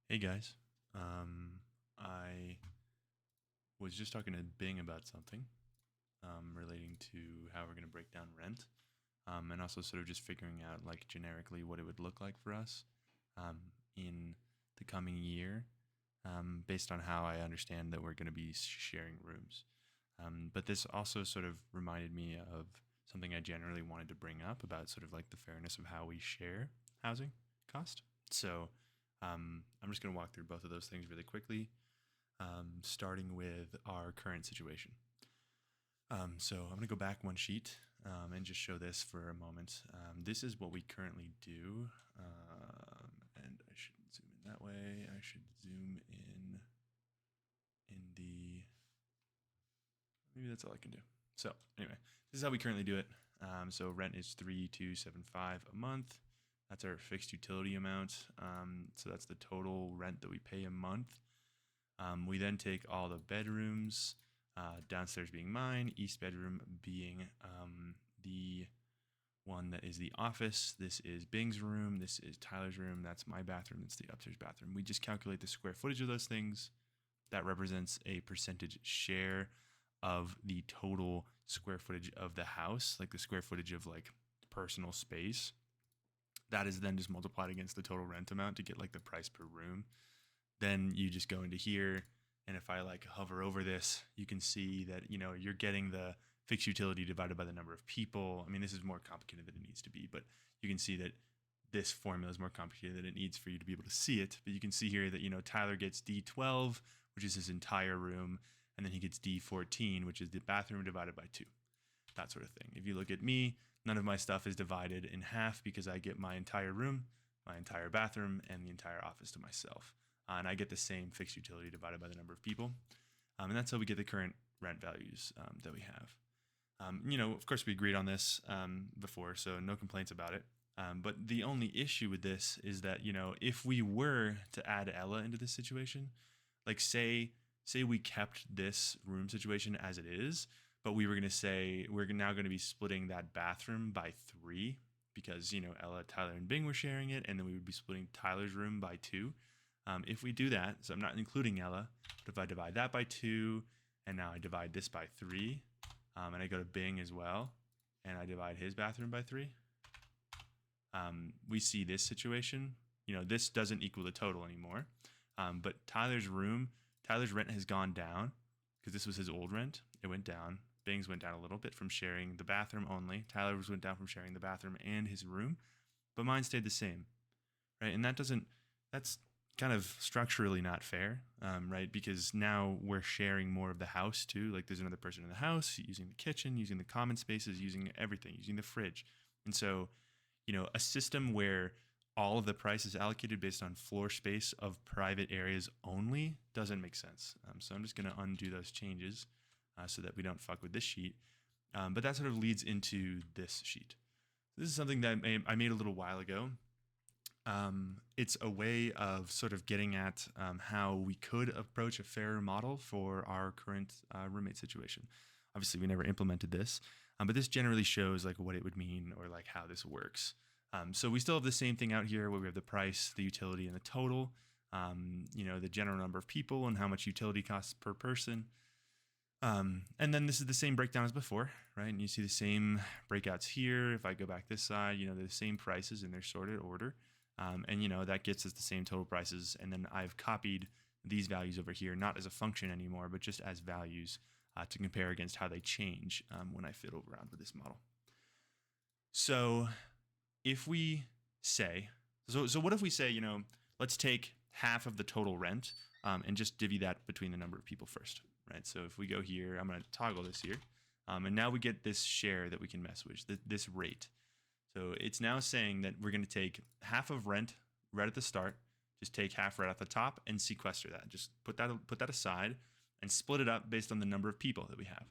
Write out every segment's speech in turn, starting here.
Hey guys, I was just talking to Bing about something relating to how we're going to break down rent, and also sort of just figuring out like generically what it would look like for us in the coming year, based on how I understand that we're going to be sharing rooms. But this also sort of reminded me of something I generally wanted to bring up about sort of like the fairness of how we share housing cost. So I'm just going to walk through both of those things really quickly, starting with our current situation. So I'm going to go back one sheet and just show this for a moment. This is what we currently do. And I shouldn't zoom in that way. I should zoom in the, maybe that's all I can do. So anyway, this is how we currently do it. So rent is 3,275 a month. That's our fixed utility amount. So that's the total rent that we pay a month. We then take all the bedrooms, downstairs being mine, east bedroom being the one that is the office. This is Bing's room. This is Tyler's room. That's my bathroom. That's the upstairs bathroom. We just calculate the square footage of those things. That represents a percentage share of the total square footage of the house, like the square footage of like personal space. That is then just multiplied against the total rent amount to get like the price per room. Then you just go into here, and if I like hover over this, you can see that you're getting the fixed utility divided by the number of people. I mean, this is more complicated than it needs to be, but you can see that this formula is more complicated than it needs for you to be able to see it. But you can see here that Tyler gets D12, which is his entire room, and then he gets D14, which is the bathroom divided by 2. That sort of thing. If you look at me, none of my stuff is divided in half because I get my entire room, my entire bathroom, and the entire office to myself. And I get the same fixed utility divided by the number of people. And that's how we get the current rent values that we have. Of course, we agreed on this before, so no complaints about it. But the only issue with this is that, if we were to add Ella into this situation, like say we kept this room situation as it is, but we were going to say we're now going to be splitting that bathroom by 3 because, Ella, Tyler, and Bing were sharing it, and then we would be splitting Tyler's room by 2. If we do that, so I'm not including Ella, but if I divide that by 2, and now I divide this by 3, and I go to Bing as well, and I divide his bathroom by 3, we see this situation. This doesn't equal the total anymore. But Tyler's rent has gone down because this was his old rent. It went down. Bing's went down a little bit from sharing the bathroom only. Tyler's went down from sharing the bathroom and his room, but mine stayed the same, right? And that's kind of structurally not fair, right? Because now we're sharing more of the house too. Like there's another person in the house using the kitchen, using the common spaces, using everything, using the fridge. And so, a system where all of the price is allocated based on floor space of private areas only doesn't make sense. So I'm just going to undo those changes so that we don't fuck with this sheet. But that sort of leads into this sheet. This is something that I made a little while ago. It's a way of sort of getting at how we could approach a fairer model for our current roommate situation. Obviously, we never implemented this, but this generally shows like what it would mean or like how this works. So we still have the same thing out here where we have the price, the utility, and the total. The general number of people and how much utility costs per person. And then this is the same breakdown as before, right? And you see the same breakouts here. If I go back this side, they're the same prices in their sorted order. That gets us the same total prices. And then I've copied these values over here, not as a function anymore, but just as values to compare against how they change when I fiddle around with this model. So if we say, so what if we say, let's take half of the total rent and just divvy that between the number of people first, right? So if we go here, I'm going to toggle this here. And now we get this share that we can mess with, this rate. So it's now saying that we're going to take half of rent right at the start, just take half right at the top and sequester that. Just put that aside and split it up based on the number of people that we have.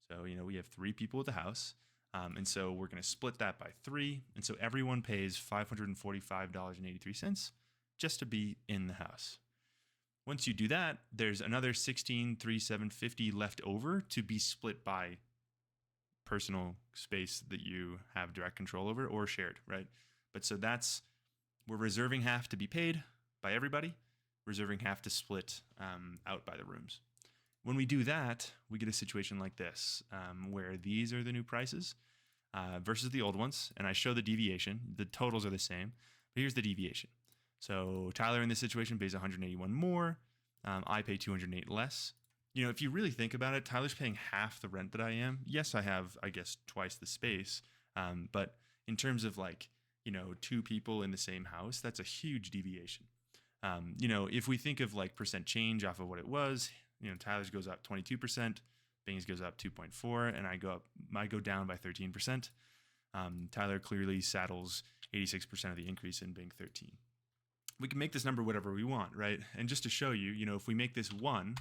So, we have 3 people at the house. And so we're going to split that by 3. And so everyone pays $545.83 just to be in the house. Once you do that, there's another $16,350 left over to be split by personal space that you have direct control over or shared, right? But so we're reserving half to be paid by everybody. reserving half to split out by the rooms. When we do that, we get a situation like this, where these are the new prices versus the old ones, and I show the deviation. The totals are the same, but here's the deviation. So Tyler in this situation pays 181 more. I pay 208 less. If you really think about it, Tyler's paying half the rent that I am. Yes, I have, I guess, twice the space, but in terms of two people in the same house, that's a huge deviation. If we think of percent change off of what it was, Tyler's goes up 22%, Bing's goes up 2.4, and I go down by 13%. Tyler clearly saddles 86% of the increase in Bing 13. We can make this number whatever we want, right? And just to show you, if we make this 1,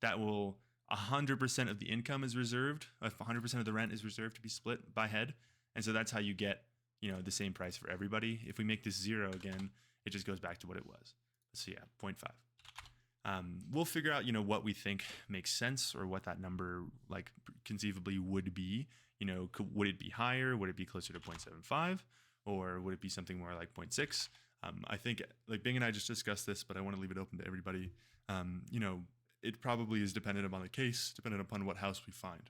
that will 100% of the income is reserved, if 100% of the rent is reserved to be split by head. And so that's how you get, the same price for everybody. If we make this 0 again, it just goes back to what it was. So yeah, 0.5. We'll figure out, what we think makes sense or what that number conceivably would be. Would it be higher? Would it be closer to 0.75? Or would it be something more like 0.6? I think Bing and I just discussed this, but I want to leave it open to everybody. It probably is dependent upon the case, dependent upon what house we find.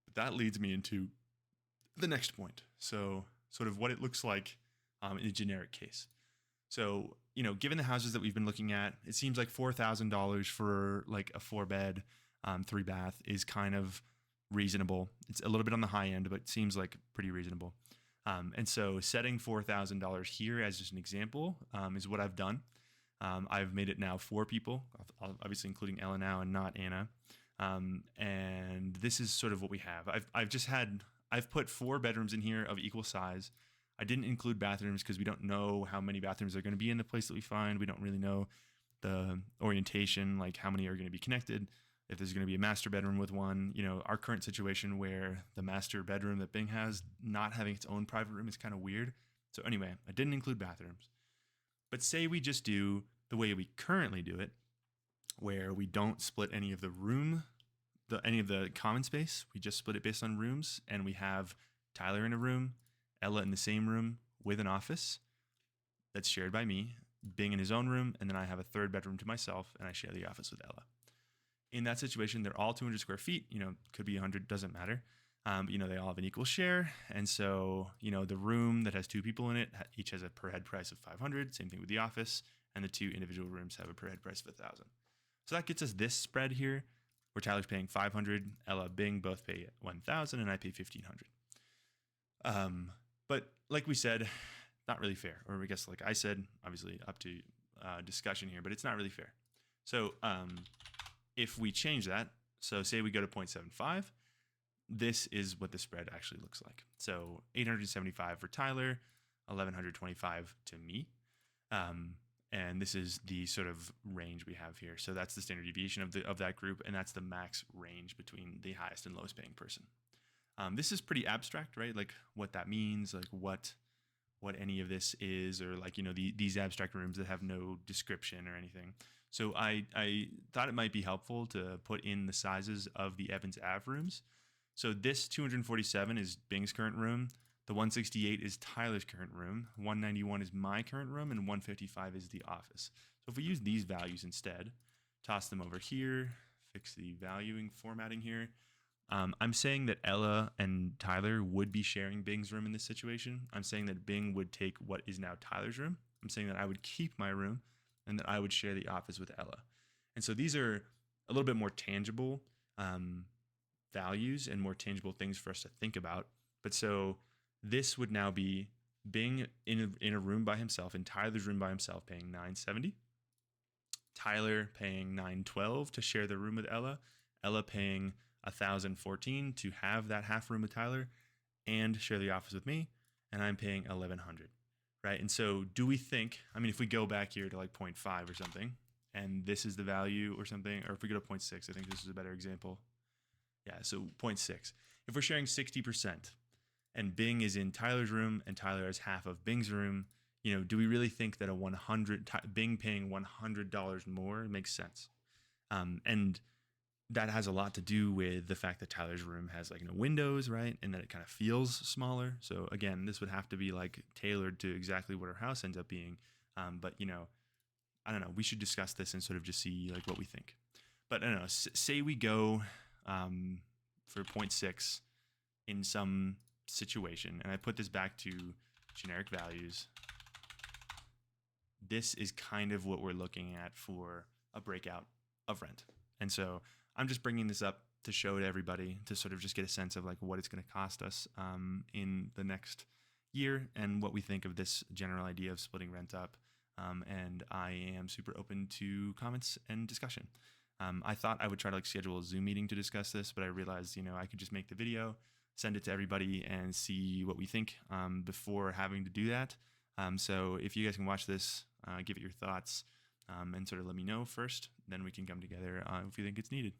But that leads me into the next point. So sort of what it looks like in a generic case. So, given the houses that we've been looking at, it seems like $4,000 for a 4-bed, 3-bath is kind of reasonable. It's a little bit on the high end, but it seems like pretty reasonable. And so setting $4,000 here as just an example is what I've done. I've made it now 4 people, obviously including Ella now and not Anna. And this is sort of what we have. I've put 4 bedrooms in here of equal size. I didn't include bathrooms because we don't know how many bathrooms are going to be in the place that we find. We don't really know the orientation, how many are going to be connected, if there's going to be a master bedroom with one. Our current situation where the master bedroom that Bing has not having its own private room is kind of weird. So anyway, I didn't include bathrooms. But say we just do the way we currently do it, where we don't split any of the any of the common space. We just split it based on rooms, and we have Tyler in a room, Ella in the same room with an office that's shared by me, Bing in his own room, and then I have a 3rd bedroom to myself, and I share the office with Ella. In that situation, they're all 200 square feet, could be 100, doesn't matter. They all have an equal share. And so, the room that has 2 people in it each has a per head price of 500, same thing with the office, and the 2 individual rooms have a per head price of 1,000. So that gets us this spread here, where Tyler's paying 500, Ella, Bing both pay 1,000, and I pay 1,500. But like we said, not really fair. Or I guess like I said, obviously up to discussion here, but it's not really fair. So if we change that, so say we go to 0.75, this is what the spread actually looks like. So 875 for Tyler, 1,125 to me. And this is the sort of range we have here. So that's the standard deviation of that group, and that's the max range between the highest and lowest paying person. This is pretty abstract, right? Like what that means, like what any of this is, or these abstract rooms that have no description or anything. So I thought it might be helpful to put in the sizes of the Evans Ave rooms. So this 247 is Bing's current room. The 168 is Tyler's current room. 191 is my current room, and 155 is the office. So if we use these values instead, toss them over here, fix the valuing formatting here. I'm saying that Ella and Tyler would be sharing Bing's room in this situation. I'm saying that Bing would take what is now Tyler's room. I'm saying that I would keep my room and that I would share the office with Ella. And so these are a little bit more tangible values and more tangible things for us to think about. But so this would now be Bing in a room by himself, in Tyler's room by himself, paying $970. Tyler paying $912 to share the room with Ella. Ella paying $1,014 to have that half room with Tyler and share the office with me, and I'm paying $1,100, right? And so do we think, if we go back here to 0.5 or something, and this is the value or something, or if we go to 0.6, I think this is a better example. Yeah, so 0.6. If we're sharing 60% and Bing is in Tyler's room and Tyler has half of Bing's room, do we really think that Bing paying $100 more makes sense? And that has a lot to do with the fact that Tyler's room has no windows, right? And that it kind of feels smaller. So again, this would have to be tailored to exactly what our house ends up being. But I don't know. We should discuss this and sort of just see like what we think. But I don't know. Say we go for 0.6 in some situation, and I put this back to generic values. This is kind of what we're looking at for a breakout of rent. And so I'm just bringing this up to show to everybody to sort of just get a sense of like what it's going to cost us in the next year and what we think of this general idea of splitting rent up. And I am super open to comments and discussion. I thought I would try to like schedule a Zoom meeting to discuss this, but I realized, I could just make the video, send it to everybody and see what we think before having to do that. So if you guys can watch this, give it your thoughts and sort of let me know first, then we can come together if you think it's needed.